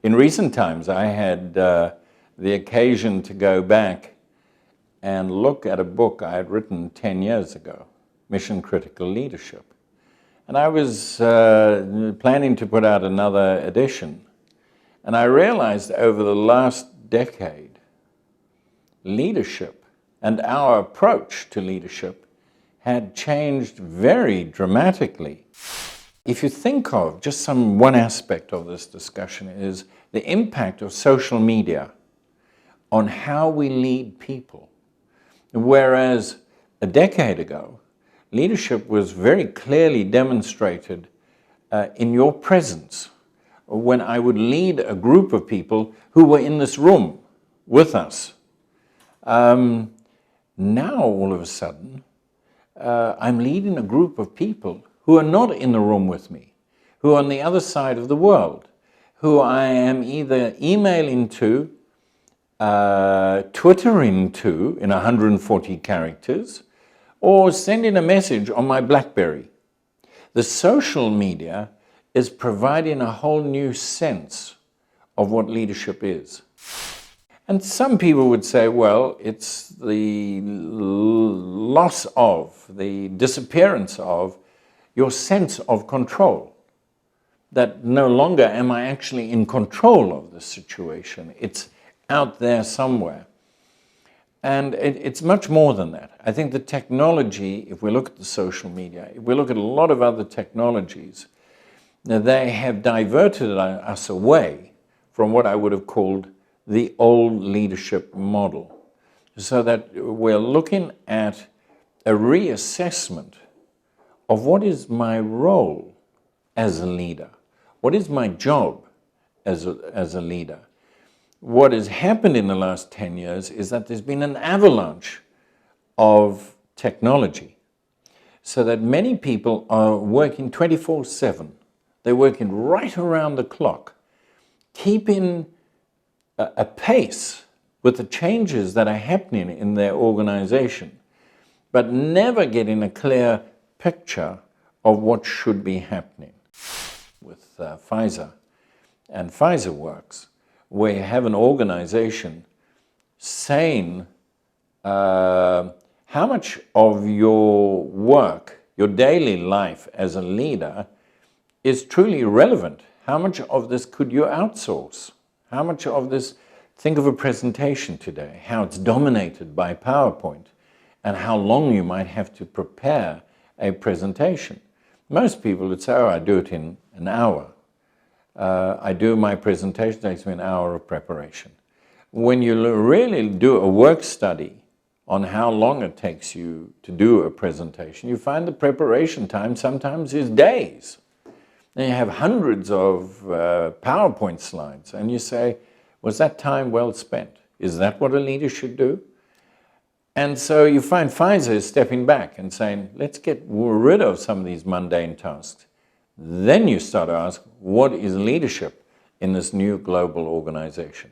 In recent times, I had the occasion to go back and look at a book I had written 10 years ago, Mission Critical Leadership. And I was planning to put out another edition. And I realized over the last decade, leadership and our approach to leadership had changed very dramatically. If you think of just one aspect of this discussion is the impact of social media on how we lead people. Whereas a decade ago, leadership was very clearly demonstrated in your presence. When I would lead a group of people who were in this room with us. Now, all of a sudden, I'm leading a group of people who are not in the room with me, who are on the other side of the world, who I am either emailing to, Twittering to in 140 characters, or sending a message on my BlackBerry. The social media is providing a whole new sense of what leadership is. And some people would say, well, it's the loss of, the disappearance of your sense of control. That no longer am I actually in control of the situation. It's out there somewhere. And it's much more than that. I think the technology, if we look at the social media, if we look at a lot of other technologies, they have diverted us away from what I would have called the old leadership model. So that we're looking at a reassessment of what is my role as a leader? What is my job as a leader? What has happened in the last 10 years is that there's been an avalanche of technology, so that many people are working 24/7. They're working right around the clock, keeping a pace with the changes that are happening in their organization, but never getting a clear picture of what should be happening. With Pfizer and PFIZERWORKS, where you have an organization saying how much of your work, your daily life as a leader is truly relevant. How much of this could you outsource? How much of this, think of a presentation today, how it's dominated by PowerPoint and how long you might have to prepare a presentation. Most people would say, oh, I do it in an hour. I do my presentation, it takes me an hour of preparation. When you really do a work study on how long it takes you to do a presentation, you find the preparation time sometimes is days. Then you have hundreds of PowerPoint slides, and you say, was that time well spent? Is that what a leader should do? And so you find Pfizer is stepping back and saying, let's get rid of some of these mundane tasks. Then you start to ask, what is leadership in this new global organization?